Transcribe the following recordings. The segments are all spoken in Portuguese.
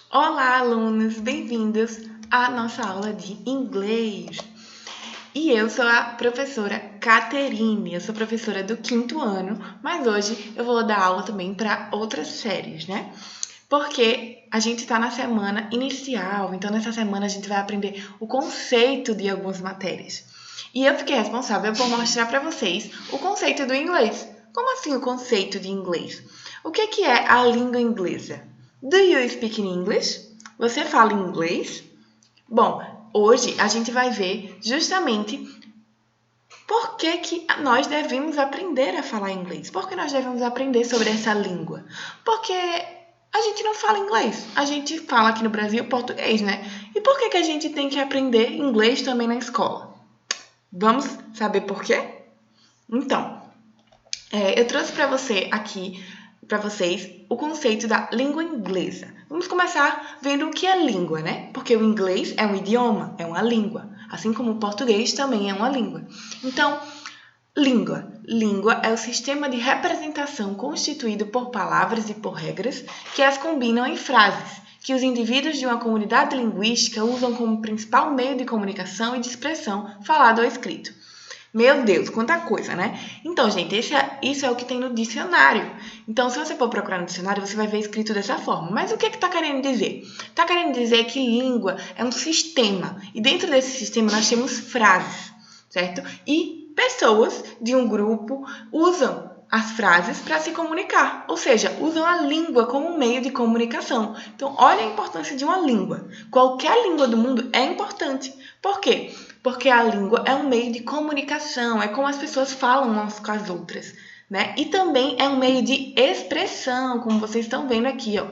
Olá, alunos! Bem-vindos à nossa aula de inglês. E eu sou a professora Caterine, eu sou professora do 5º ano, mas hoje eu vou dar aula também para outras séries, né? Porque a gente está na semana inicial, então nessa semana a gente vai aprender o conceito de algumas matérias. E eu fiquei responsável por mostrar para vocês o conceito do inglês. Como assim o conceito de inglês? O que é a língua inglesa? Do you speak English? Você fala inglês? Bom, hoje a gente vai ver justamente por que nós devemos aprender a falar inglês. Por que nós devemos aprender sobre essa língua? Porque a gente não fala inglês. A gente fala aqui no Brasil português, né? E por que a gente tem que aprender inglês também na escola? Vamos saber por quê? Então, eu trouxe para vocês o conceito da língua inglesa. Vamos começar vendo o que é língua, né? Porque o inglês é um idioma, é uma língua, assim como o português também é uma língua. Então, língua. Língua é o sistema de representação constituído por palavras e por regras que as combinam em frases, que os indivíduos de uma comunidade linguística usam como principal meio de comunicação e de expressão falado ou escrito. Meu Deus, quanta coisa, né? Então, gente, isso é o que tem no dicionário. Então, se você for procurar no dicionário, você vai ver escrito dessa forma. Mas o que está querendo dizer? Está querendo dizer que língua é um sistema. E dentro desse sistema nós temos frases, certo? E pessoas de um grupo usam as frases para se comunicar. Ou seja, usam a língua como meio de comunicação. Então, olha a importância de uma língua. Qualquer língua do mundo é importante. Por quê? Porque a língua é um meio de comunicação, é como as pessoas falam umas com as outras, né? E também é um meio de expressão, como vocês estão vendo aqui, ó.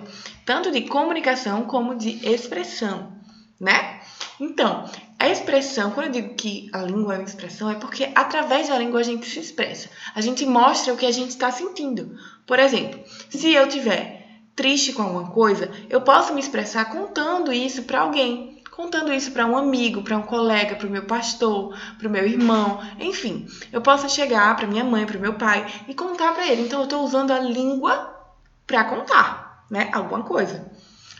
Tanto de comunicação como de expressão, né? Então, a expressão, quando eu digo que a língua é uma expressão, é porque através da língua a gente se expressa. A gente mostra o que a gente está sentindo. Por exemplo, se eu estiver triste com alguma coisa, eu posso me expressar contando isso para alguém. Contando isso para um amigo, para um colega, para o meu pastor, para o meu irmão, enfim. Eu posso chegar para minha mãe, para o meu pai e contar para ele. Então, eu estou usando a língua para contar, né? Alguma coisa.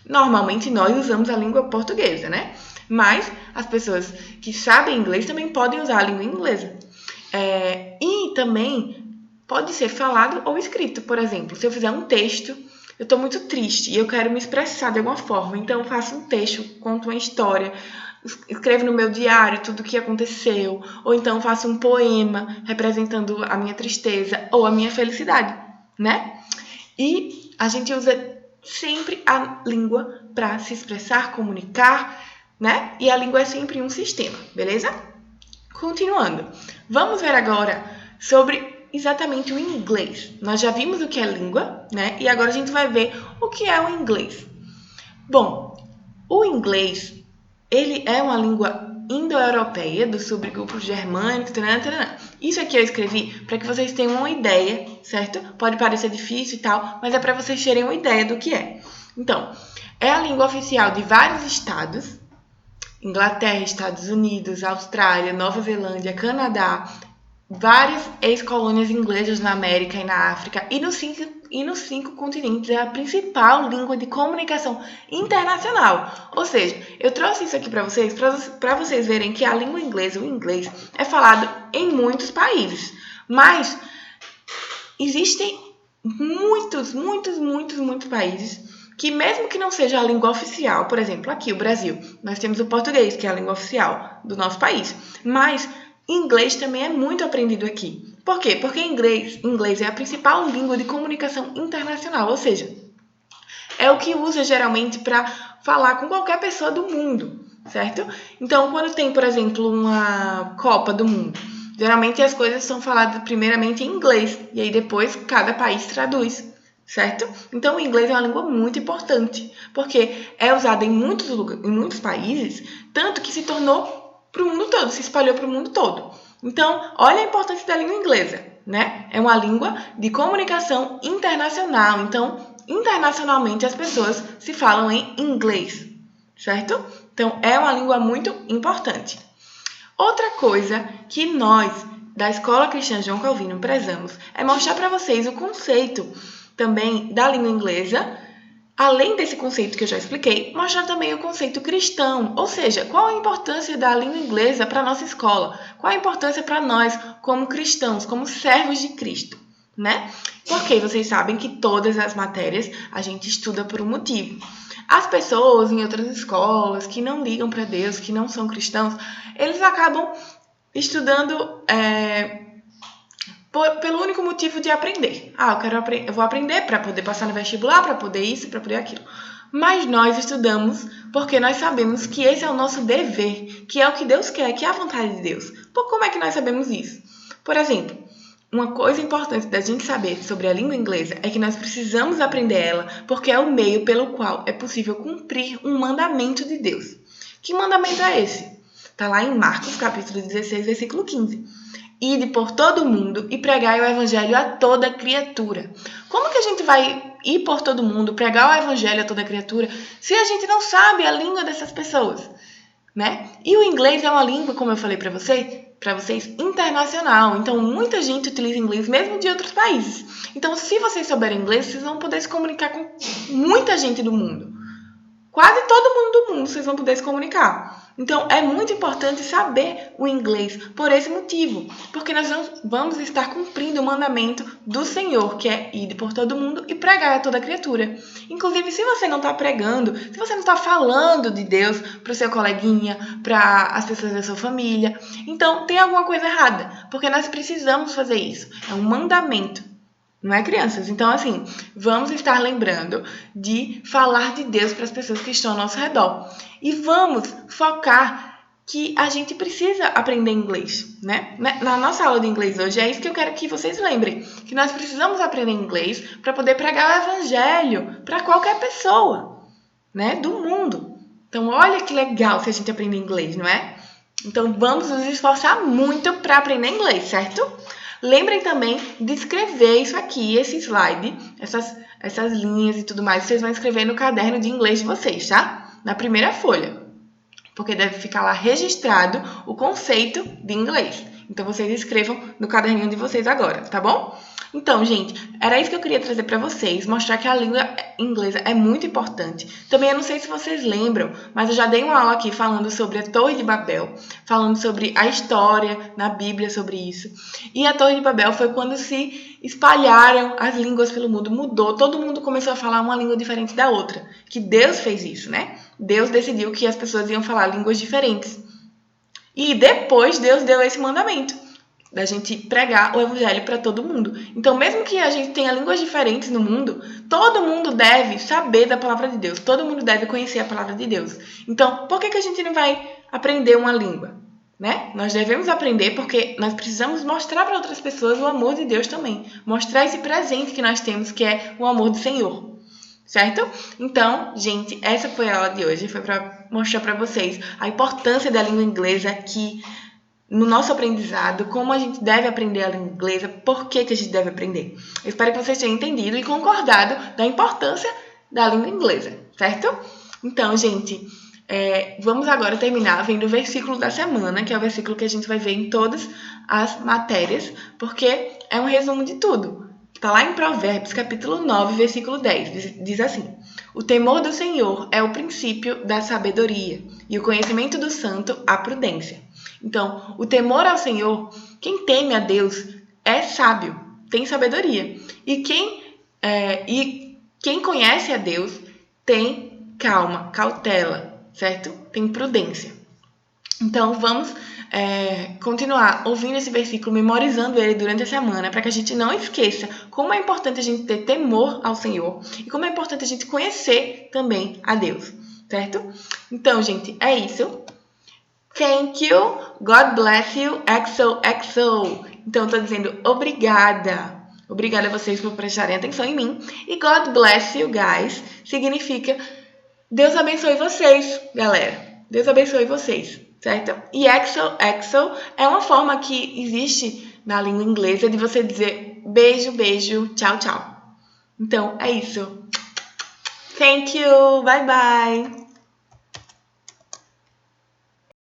Normalmente, nós usamos a língua portuguesa, né? Mas as pessoas que sabem inglês também podem usar a língua inglesa. E também pode ser falado ou escrito. Por exemplo, se eu fizer um texto, eu estou muito triste e eu quero me expressar de alguma forma. Então, eu faço um texto, conto uma história, escrevo no meu diário tudo o que aconteceu. Ou então, faço um poema representando a minha tristeza ou a minha felicidade, né? E a gente usa sempre a língua para se expressar, comunicar, né? E a língua é sempre um sistema, beleza? Continuando, vamos ver agora sobre exatamente o inglês. Nós já vimos o que é língua, né? E agora a gente vai ver o que é o inglês. Bom, o inglês, ele é uma língua indo-europeia do subgrupo germânico, Isso aqui eu escrevi para que vocês tenham uma ideia, certo? Pode parecer difícil e tal, mas é para vocês terem uma ideia do que é. Então, é a língua oficial de vários estados, Inglaterra, Estados Unidos, Austrália, Nova Zelândia, Canadá, várias ex-colônias inglesas na América e na África e nos 5 continentes. É a principal língua de comunicação internacional. Ou seja, eu trouxe isso aqui para vocês verem que a língua inglesa, o inglês, é falado em muitos países. Mas existem muitos países que mesmo que não seja a língua oficial, por exemplo, aqui o Brasil, nós temos o português, que é a língua oficial do nosso país, mas inglês também é muito aprendido aqui. Por quê? Porque inglês é a principal língua de comunicação internacional, ou seja, é o que usa geralmente para falar com qualquer pessoa do mundo, certo? Então, quando tem, por exemplo, uma Copa do Mundo, geralmente as coisas são faladas primeiramente em inglês, e aí depois cada país traduz, certo? Então, o inglês é uma língua muito importante, porque é usada em muitos países, tanto que se tornou para o mundo todo, se espalhou para o mundo todo. Então, olha a importância da língua inglesa, né? É uma língua de comunicação internacional, então, internacionalmente as pessoas se falam em inglês, certo? Então, é uma língua muito importante. Outra coisa que nós, da Escola Cristã João Calvino, prezamos é mostrar para vocês o conceito também da língua inglesa além desse conceito que eu já expliquei, mostrar também o conceito cristão, ou seja, qual a importância da língua inglesa para a nossa escola, qual a importância para nós como cristãos, como servos de Cristo, né? Porque vocês sabem que todas as matérias a gente estuda por um motivo. As pessoas em outras escolas que não ligam para Deus, que não são cristãos, eles acabam estudando pelo único motivo de aprender. Eu vou aprender para poder passar no vestibular, para poder isso, para poder aquilo. Mas nós estudamos porque nós sabemos que esse é o nosso dever, que é o que Deus quer, que é a vontade de Deus. Como é que nós sabemos isso? Por exemplo, uma coisa importante da gente saber sobre a língua inglesa é que nós precisamos aprender ela porque é o meio pelo qual é possível cumprir um mandamento de Deus. Que mandamento é esse? Está lá em Marcos, capítulo 16, versículo 15. Ide por todo o mundo e pregai o evangelho a toda criatura. Como que a gente vai ir por todo mundo, pregar o evangelho a toda criatura, se a gente não sabe a língua dessas pessoas, né? E o inglês é uma língua, como eu falei para vocês, internacional. Então, muita gente utiliza inglês mesmo de outros países. Então, se vocês souberem inglês, vocês vão poder se comunicar com muita gente do mundo. Quase todo mundo do mundo vocês vão poder se comunicar. Então, é muito importante saber o inglês por esse motivo, porque nós vamos estar cumprindo o mandamento do Senhor, que é ir por todo mundo e pregar a toda criatura. Inclusive, se você não está pregando, se você não está falando de Deus para o seu coleguinha, para as pessoas da sua família, então tem alguma coisa errada, porque nós precisamos fazer isso. É um mandamento. Não é, crianças? Então, assim, vamos estar lembrando de falar de Deus para as pessoas que estão ao nosso redor. E vamos focar que a gente precisa aprender inglês, né? Na nossa aula de inglês hoje, é isso que eu quero que vocês lembrem. Que nós precisamos aprender inglês para poder pregar o evangelho para qualquer pessoa, né? Do mundo. Então, olha que legal se a gente aprender inglês, não é? Então, vamos nos esforçar muito para aprender inglês, certo? Lembrem também de escrever isso aqui, esse slide, essas linhas e tudo mais, vocês vão escrever no caderno de inglês de vocês, tá? Na primeira folha, porque deve ficar lá registrado o conceito de inglês. Então, vocês escrevam no caderninho de vocês agora, tá bom? Então, gente, era isso que eu queria trazer para vocês, mostrar que a língua inglesa é muito importante. Também eu não sei se vocês lembram, mas eu já dei uma aula aqui falando sobre a Torre de Babel, falando sobre a história na Bíblia sobre isso. E a Torre de Babel foi quando se espalharam as línguas pelo mundo, mudou, todo mundo começou a falar uma língua diferente da outra. Que Deus fez isso, né? Deus decidiu que as pessoas iam falar línguas diferentes. E depois Deus deu esse mandamento da gente pregar o evangelho para todo mundo. Então, mesmo que a gente tenha línguas diferentes no mundo, todo mundo deve saber da palavra de Deus. Todo mundo deve conhecer a palavra de Deus. Então, por que a gente não vai aprender uma língua? Né? Nós devemos aprender porque nós precisamos mostrar para outras pessoas o amor de Deus também. Mostrar esse presente que nós temos, que é o amor do Senhor. Certo? Então, gente, essa foi a aula de hoje. Foi para mostrar para vocês a importância da língua inglesa aqui no nosso aprendizado, como a gente deve aprender a língua inglesa, por que a gente deve aprender. Eu espero que vocês tenham entendido e concordado da importância da língua inglesa, certo? Então, gente, vamos agora terminar vendo o versículo da semana, que é o versículo que a gente vai ver em todas as matérias, porque é um resumo de tudo. Está lá em Provérbios, capítulo 9, versículo 10, diz assim: o temor do Senhor é o princípio da sabedoria, e o conhecimento do santo a prudência. Então, o temor ao Senhor, quem teme a Deus é sábio, tem sabedoria. E quem conhece a Deus tem calma, cautela, certo? Tem prudência. Então, vamos continuar ouvindo esse versículo, memorizando ele durante a semana, para que a gente não esqueça como é importante a gente ter temor ao Senhor e como é importante a gente conhecer também a Deus, certo? Então, gente, é isso. Thank you, God bless you, XOXO. Então, estou dizendo obrigada. Obrigada a vocês por prestarem atenção em mim. E God bless you, guys, significa Deus abençoe vocês, galera. Deus abençoe vocês, certo? E XOXO é uma forma que existe na língua inglesa de você dizer beijo, beijo, tchau, tchau. Então, é isso. Thank you, bye, bye.